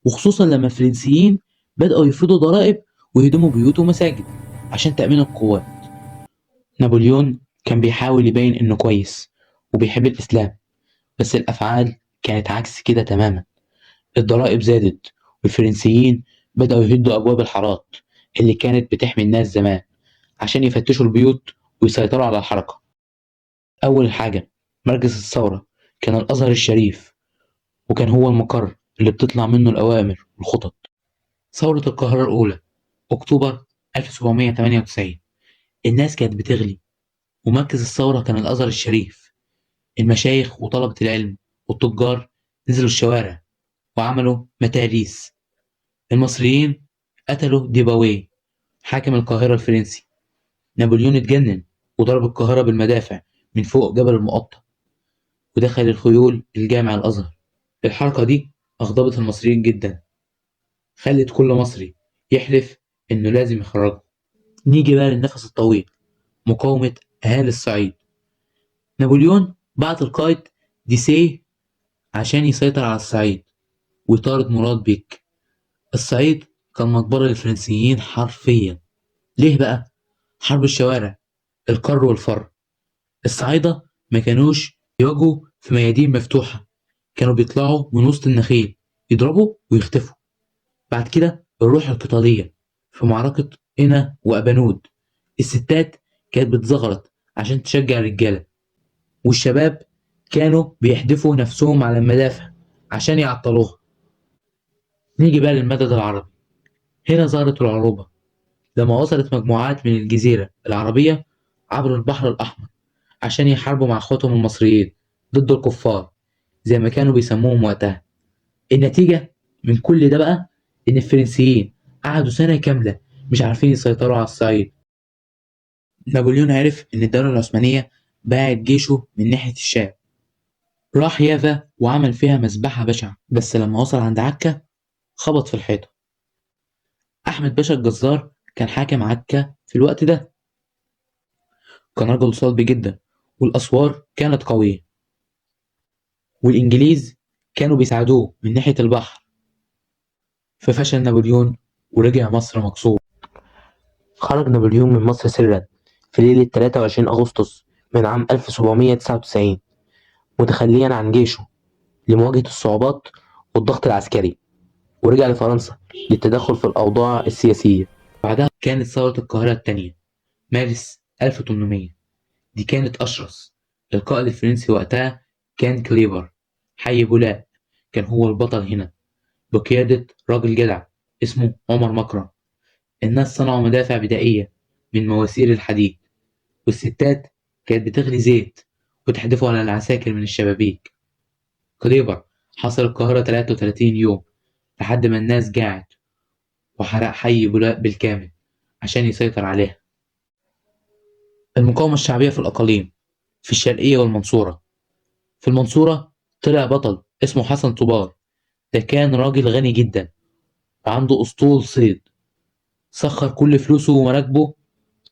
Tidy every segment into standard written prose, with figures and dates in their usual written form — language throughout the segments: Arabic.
وخصوصا لما الفرنسيين بدأوا يفرضوا ضرائب ويهدموا بيوت ومساجد عشان تأمين القوات. نابليون كان بيحاول يبين إنه كويس وبيحب الإسلام، بس الأفعال كانت عكس كده تماما. الضرائب زادت والفرنسيين بدأوا يهدوا أبواب الحارات اللي كانت بتحمي الناس زمان عشان يفتشوا البيوت ويسيطروا على الحركة. أول حاجة مركز الثورة كان الأزهر الشريف، وكان هو المقر اللي بتطلع منه الأوامر والخطط. ثورة القاهرة الأولى أكتوبر 1798، الناس كانت بتغلي، ومركز الثورة كان الأزهر الشريف. المشايخ وطلبة العلم والتجار نزلوا الشوارع وعملوا متاريس. المصريين قتلوا ديباوي حاكم القاهرة الفرنسي. نابليون اتجنن وضرب القاهرة بالمدافع من فوق جبل المقطم، ودخل الخيول الجامع الأزهر. الحركة دي أغضبت المصريين جدا، خلت كل مصري يحلف إنه لازم يخرجه. نيجي بقى للنفس الطويل، مقاومة أهالي الصعيد. نابليون بعت القائد ديسيه عشان يسيطر على الصعيد ويطارد مراد بيك. الصعيد كان مقبرة للفرنسيين حرفيا. ليه بقى؟ حرب الشوارع، الكر والفر. الصعايدة ما كانوش يواجهوا في ميادين مفتوحة، كانوا بيطلعوا من وسط النخيل يضربوا ويختفوا. بعد كده الروح القتالية في معركة قنا وأبانود، الستات كانت بتزغرط عشان تشجع الرجالة، والشباب كانوا بيحدفوا نفسهم على المدافع عشان يعطلوها. نيجي بقى للمدد العربي. هنا ظهرت العروبة لما وصلت مجموعات من الجزيرة العربية عبر البحر الأحمر عشان يحاربوا مع اخواتهم المصريين ضد الكفار زي ما كانوا بيسموهم وقتها. النتيجة من كل ده بقى إن الفرنسيين قعدوا سنة كاملة مش عارفين يسيطروا على الصعيد. نابليون عرف إن الدولة العثمانية باعت جيشه من ناحية الشام، راح يافا وعمل فيها مذبحة بشعة، بس لما وصل عند عكا خبط في الحيطة. أحمد باشا الجزار كان حاكم عكا في الوقت ده، كان رجل صلب جدا والأسوار كانت قوية، والإنجليز كانوا بيساعدوه من ناحية البحر. ففشل نابليون ورجع مصر مكسور. خرج نابليون من مصر سرا في ليلة 23 أغسطس من عام 1799، متخليا عن جيشه لمواجهة الصعوبات والضغط العسكري، ورجع لفرنسا للتدخل في الأوضاع السياسية. بعدها كانت ثورة القاهرة الثانية مارس 1800، دي كانت أشرس. القائد الفرنسي وقتها كان كليبر حي بولاق، كان هو البطل هنا بقيادة راجل جدع اسمه عمر مكرم. الناس صنعوا مدافع بدائية من مواسير الحديد، والستات كانت بتغلي زيت وتحدفه على العساكر من الشبابيك. كليبر حاصر القاهرة 33 يوم لحد ما الناس جاعت، وحرق حي بولاق بالكامل عشان يسيطر عليها. المقاومة الشعبية في الأقاليم، في الشرقية والمنصورة. في المنصورة طلع بطل اسمه حسن طوبار، ده كان راجل غني جدا وعنده أسطول صيد، سخر كل فلوسه ومراكبه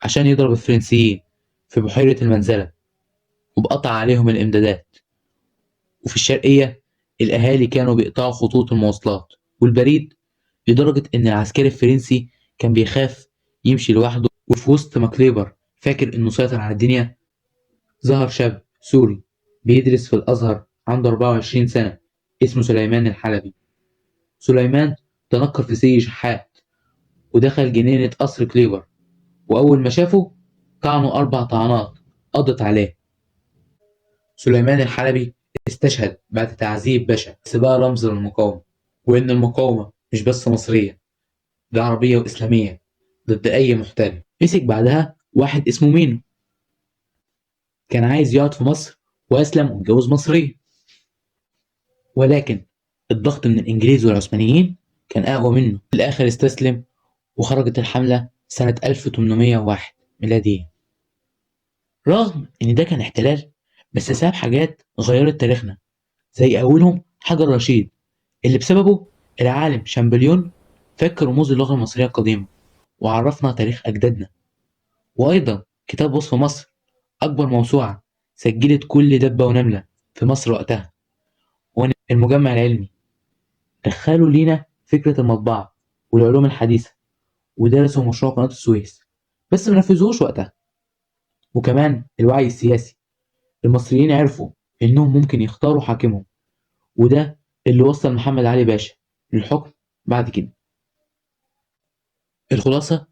عشان يضرب الفرنسيين في بحيرة المنزلة وبقطع عليهم الإمدادات. وفي الشرقية الأهالي كانوا بيقطعوا خطوط المواصلات والبريد لدرجة إن العسكري الفرنسي كان بيخاف يمشي لوحده. وفي وسط ما كليبر فاكر إنه سيطر على الدنيا، ظهر شاب سوري بيدرس في الأزهر عنده 24 سنة اسمه سليمان الحلبي. سليمان تنكر في سي شحات ودخل جنينة قصر كليبر، وأول ما شافه طعنه 4 طعنات قضت عليه. سليمان الحلبي استشهد بعد تعذيب بشع، بس بقى رمز للمقاومة، وإن المقاومة مش بس مصرية، ده عربية وإسلامية ضد أي محتل. مسك بعدها واحد اسمه مينو، كان عايز يقعد في مصر وأسلم واتجوز مصرية، ولكن الضغط من الإنجليز والعثمانيين كان أقوى منه. في الآخر استسلم وخرجت الحملة سنة 1801 ميلادية. رغم إن ده كان احتلال، بس ساب حاجات غيرت تاريخنا، زي أولهم حجر رشيد اللي بسببه العالم شامبليون فك رموز اللغة المصرية القديمة وعرفنا تاريخ أجدادنا. وأيضا كتاب وصف مصر، أكبر موسوعة سجلت كل دبة ونملة في مصر وقتها. والمجمع العلمي دخلوا لينا فكرة المطبعة والعلوم الحديثة، ودرسوا مشروع قناة السويس بس ما نفذوهوش وقتها. وكمان الوعي السياسي، المصريين عرفوا إنهم ممكن يختاروا حاكمهم، وده اللي وصل محمد علي باشا للحكم بعد كده. الخلاصة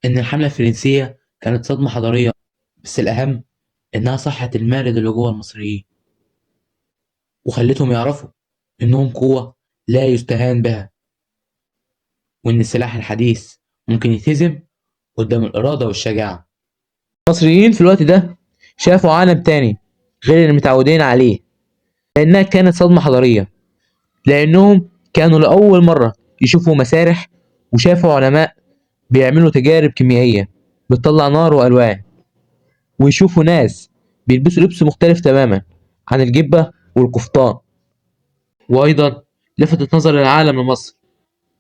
إن الحملة الفرنسية كانت صدمة حضارية، بس الأهم إنها صحت المارد اللي جوه المصريين، وخلتهم يعرفوا إنهم قوة لا يستهان بها، وإن السلاح الحديث ممكن يتهزم قدام الإرادة والشجاعة. المصريين في الوقت ده شافوا عالم تاني غير اللي متعودين عليه، لأنها كانت صدمة حضارية، لأنهم كانوا لأول مرة يشوفوا مسارح، وشافوا علماء بيعملوا تجارب كيميائية بتطلع نار وألوان، ويشوفوا ناس بيلبسوا لبس مختلف تماما عن الجبة والقفطان. وأيضا لفتت نظر العالم لمصر،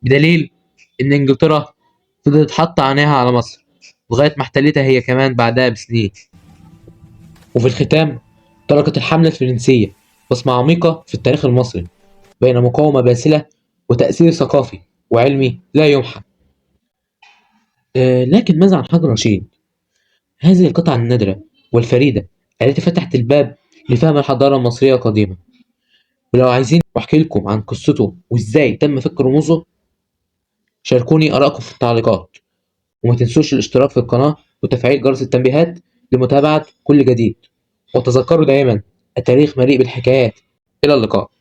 بدليل إن إنجلترا فضلت حاطة عينيها على مصر لغاية ما احتلتها هي كمان بعدها بسنين. وفي الختام تركت الحملة الفرنسية بصمة عميقة في التاريخ المصري، بين مقاومة باسلة وتأثير ثقافي وعلمي لا يمحى. لكن ماذا عن حجر رشيد؟ هذه القطعة النادرة والفريدة التي فتحت الباب لفهم الحضارة المصرية القديمة. ولو عايزين أحكي لكم عن قصته وإزاي تم فك رموزه، شاركوني آرائكم في التعليقات، وما تنسوش الاشتراك في القناة وتفعيل جرس التنبيهات لمتابعة كل جديد. وتذكروا دائما التاريخ مليء بالحكايات. إلى اللقاء.